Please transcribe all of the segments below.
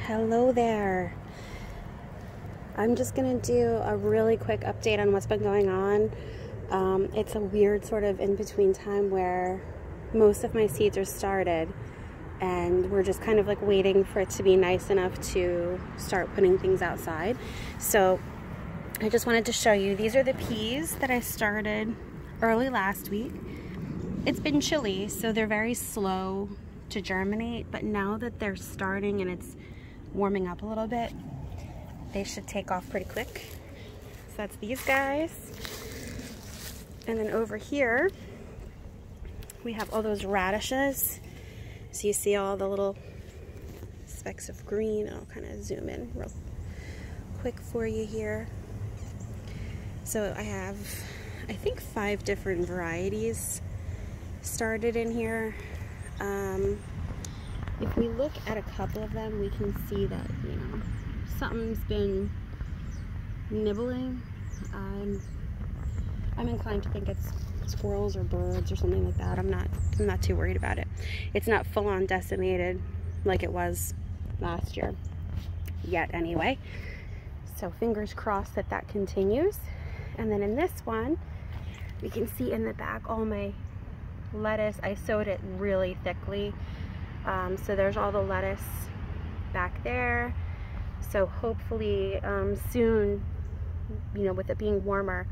Hello there. I'm just gonna do a really quick update on what's been going on. It's a weird sort of in-between time where most of my seeds are started and we're just kind of like waiting for it to be nice enough to start putting things outside. So I just wanted to show you, these are the peas that I started early last week. It's been chilly, so they're very slow to germinate, but now that they're starting and it's warming up a little bit, they should take off pretty quick. So that's these guys. And then over here, we have all those radishes. So you see all the little specks of green. I'll kind of zoom in real quick for you here. So I have, I think, 5 different varieties started in here. If we look at a couple of them, we can see that, you know, something's been nibbling. I'm inclined to think it's squirrels or birds or something like that. I'm not too worried about it. It's not full on decimated like it was last year yet anyway. So fingers crossed that that continues. And then in this one, we can see in the back all my lettuce. I sowed it really thickly. So there's all the lettuce back there. So hopefully soon, you know, with it being warmer,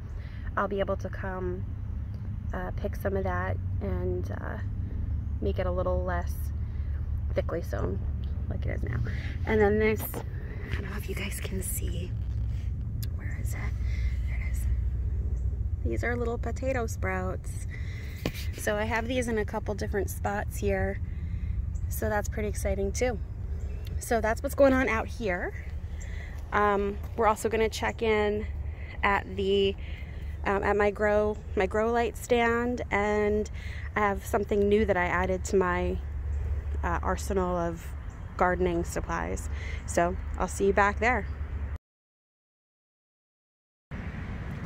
I'll be able to come pick some of that and make it a little less thickly sown like it is now. And then this, I don't know if you guys can see, where is it? There it is. These are little potato sprouts. So I have these in a couple different spots here. So that's pretty exciting too. So that's what's going on out here. We're also going to check in at the at my grow light stand, and I have something new that I added to my arsenal of gardening supplies. So I'll see you back there.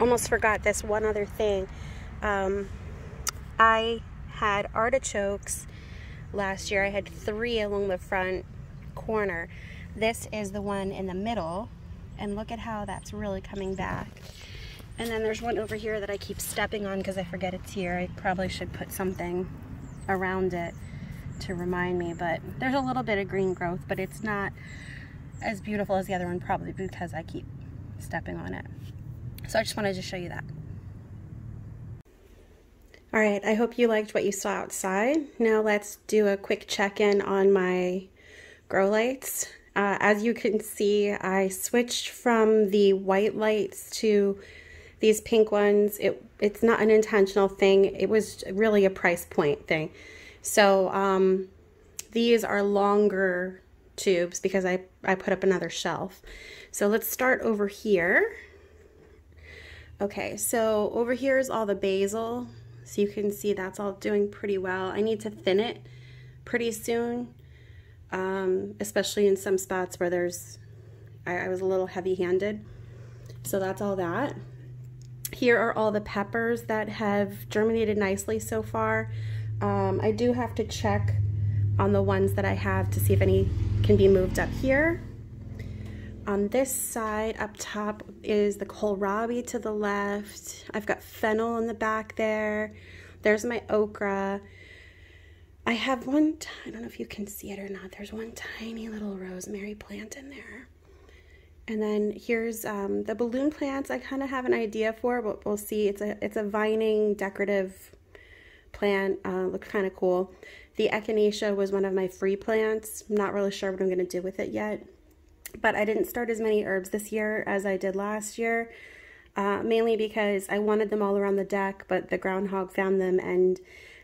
Almost forgot this one other thing. I had artichokes last year. I had 3 along the front corner. This is the one in the middle, and look at how that's really coming back. And then there's one over here that I keep stepping on because I forget it's here. I probably should put something around it to remind me, but there's a little bit of green growth, but it's not as beautiful as the other one, probably because I keep stepping on it. So I just wanted to show you that. All right, I hope you liked what you saw outside. Now let's do a quick check-in on my grow lights. As you can see, I switched from the white lights to these pink ones. It's not an intentional thing. It was really a price point thing. So these are longer tubes because I put up another shelf. So let's start over here. Okay, so over here is all the basil. So you can see that's all doing pretty well. I need to thin it pretty soon, especially in some spots where I was a little heavy-handed. So that's all that. Here are all the peppers that have germinated nicely so far. I do have to check on the ones that I have to see if any can be moved up here. On this side up top is the kohlrabi to the left. I've got fennel in the back there. There's my okra. I have one, I don't know if you can see it or not, there's one tiny little rosemary plant in there. And then here's the balloon plants I kind of have an idea for, but we'll see. It's a vining decorative plant, looks kind of cool. The echinacea was one of my free plants. I'm not really sure what I'm going to do with it yet. But I didn't start as many herbs this year as I did last year, mainly because I wanted them all around the deck, but the groundhog found them and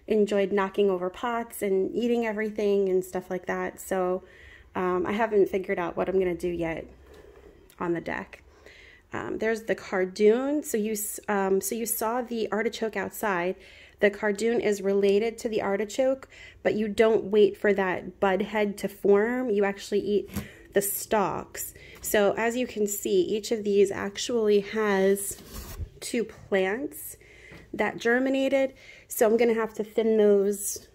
enjoyed knocking over pots and eating everything and stuff like that. So I haven't figured out what I'm going to do yet on the deck. There's the cardoon. So you saw the artichoke outside. The cardoon is related to the artichoke, but you don't wait for that bud head to form. You actually eat the stalks. So as you can see, each of these actually has 2 plants that germinated. So I'm gonna have to thin those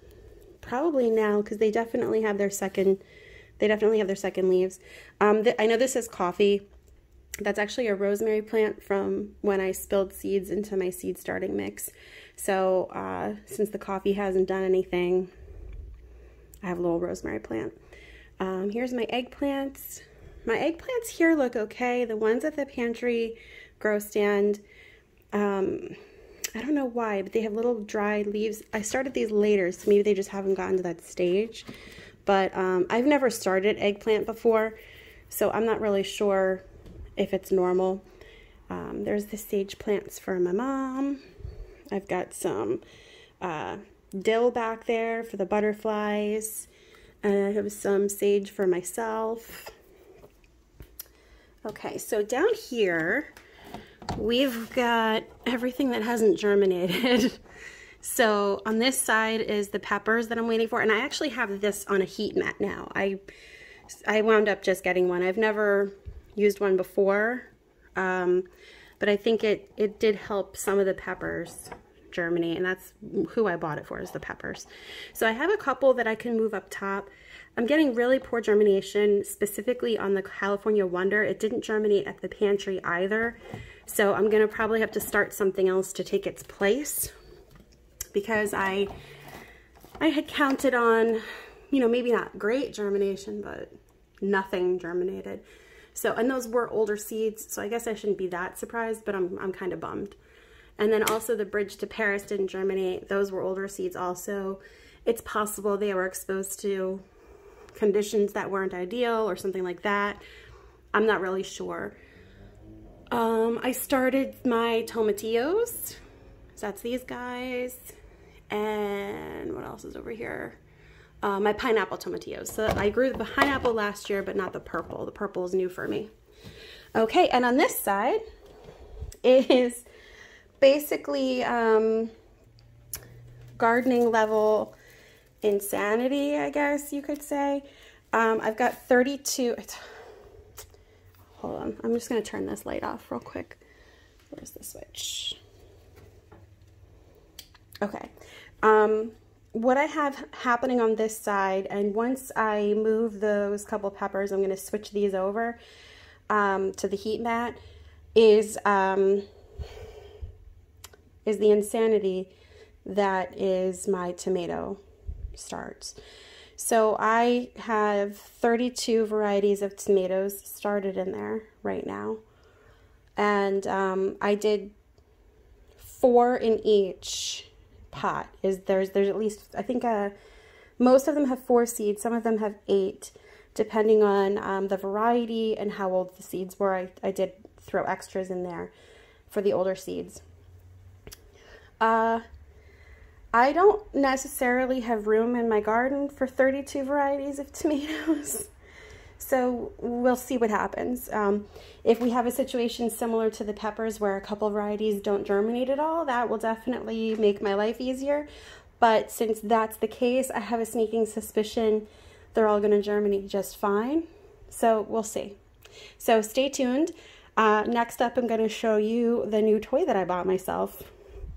probably now because they definitely have their second They definitely have their second leaves. I know this is coffee. That's actually a rosemary plant from when I spilled seeds into my seed starting mix. So since the coffee hasn't done anything, I have a little rosemary plant. Here's my eggplants. My eggplants here look okay. The ones at the pantry grow stand, I don't know why, but they have little dry leaves. I started these later, so maybe they just haven't gotten to that stage. But I've never started eggplant before, so I'm not really sure if it's normal. There's the sage plants for my mom. I've got some dill back there for the butterflies. And I have some sage for myself. Okay, so down here, we've got everything that hasn't germinated. So on this side is the peppers that I'm waiting for, and I actually have this on a heat mat now. I wound up just getting one. I've never used one before, but I think it did help some of the peppers germinate, and that's who I bought it for, is the peppers. So I have a couple that I can move up top. I'm getting really poor germination, specifically on the California Wonder. It didn't germinate at the pantry either, so I'm gonna probably have to start something else to take its place, because I had counted on, you know, maybe not great germination, but nothing germinated. So, and those were older seeds, so I guess I shouldn't be that surprised, but I'm kind of bummed. And then also the Bridge to Paris didn't germinate. Those were older seeds also. It's possible they were exposed to conditions that weren't ideal or something like that. I'm not really sure. I started my tomatillos. So that's these guys. And what else is over here? My pineapple tomatillos. So I grew the pineapple last year, but not the purple. The purple is new for me. Okay, and on this side is basically gardening level insanity, I guess you could say. I've got 32. Hold on, I'm just going to turn this light off real quick. Where's the switch? Okay. What I have happening on this side, and once I move those couple peppers, I'm going to switch these over to the heat mat, is the insanity that is my tomato starts. So I have 32 varieties of tomatoes started in there right now, and I did 4 in each pot. There's at least, I think most of them have 4 seeds, some of them have 8, depending on the variety and how old the seeds were. I did throw extras in there for the older seeds. I don't necessarily have room in my garden for 32 varieties of tomatoes, so we'll see what happens. If we have a situation similar to the peppers where a couple varieties don't germinate at all, that will definitely make my life easier. But since that's the case, I have a sneaking suspicion they're all going to germinate just fine. So we'll see. So stay tuned. Next up, I'm going to show you the new toy that I bought myself.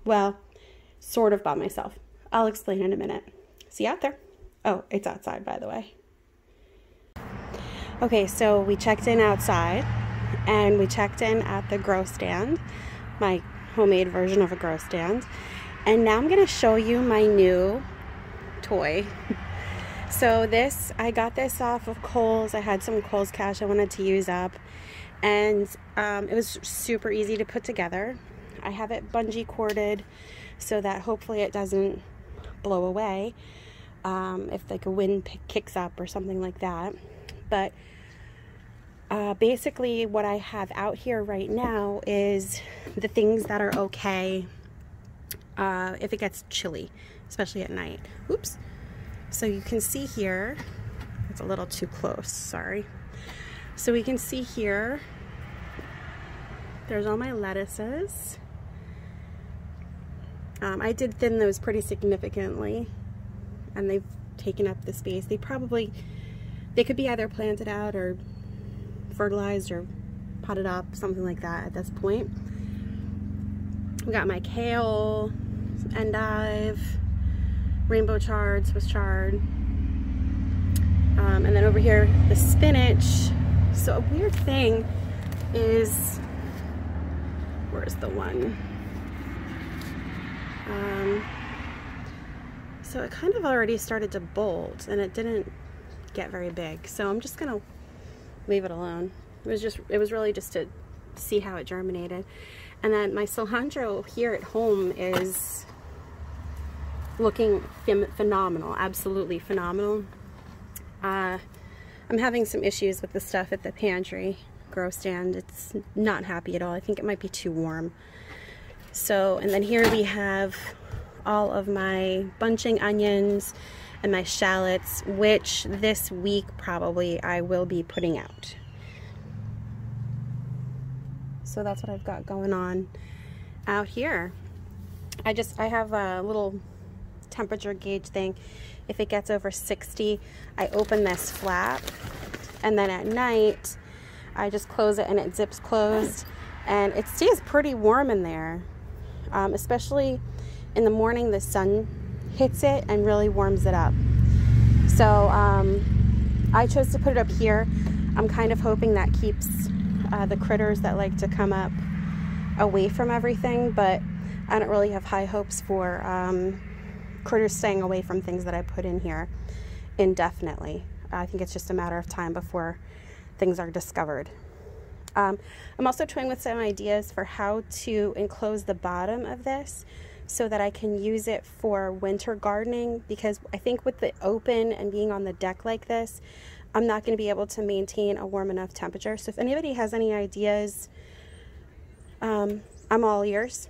Well, sort of bought myself. I'll explain in a minute. See you out there. Oh, it's outside, by the way. Okay, so we checked in outside, and we checked in at the grow stand, my homemade version of a grow stand. And now I'm going to show you my new toy. So this, I got this off of Kohl's. I had some Kohl's cash I wanted to use up, and it was super easy to put together. I have it bungee corded so that hopefully it doesn't blow away if like a wind kicks up or something like that. But basically what I have out here right now is the things that are okay if it gets chilly, especially at night. Oops. So you can see here, it's a little too close, sorry. So we can see here, there's all my lettuces. I did thin those pretty significantly, and they've taken up the space. They could be either planted out or fertilized or potted up, something like that at this point. We got my kale, endive, rainbow chard, Swiss chard. And then over here, the spinach. So a weird thing is, where's the one? So it kind of already started to bolt and it didn't get very big. So I'm just gonna leave it alone. It was really just to see how it germinated. And then my cilantro here at home is looking phenomenal, absolutely phenomenal. I'm having some issues with the stuff at the pantry grow stand. It's not happy at all. I think it might be too warm. So, and then here we have all of my bunching onions and my shallots, which this week probably I will be putting out. So that's what I've got going on out here. I have a little temperature gauge thing. If it gets over 60, I open this flap, and then at night I just close it and it zips closed, and it stays pretty warm in there. Especially in the morning, the sun hits it and really warms it up. So I chose to put it up here. I'm kind of hoping that keeps the critters that like to come up away from everything, but I don't really have high hopes for critters staying away from things that I put in here indefinitely. I think it's just a matter of time before things are discovered. I'm also toying with some ideas for how to enclose the bottom of this so that I can use it for winter gardening, because I think with the open and being on the deck like this, I'm not going to be able to maintain a warm enough temperature. So if anybody has any ideas, I'm all ears.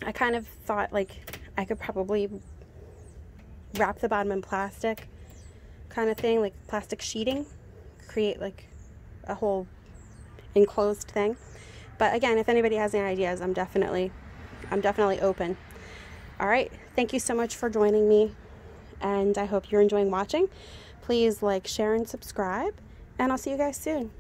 I kind of thought like I could probably wrap the bottom in plastic kind of thing, like plastic sheeting, create like a whole enclosed thing. But again, if anybody has any ideas, I'm definitely open. All right, thank you so much for joining me, and I hope you're enjoying watching. Please like, share, and subscribe, and I'll see you guys soon.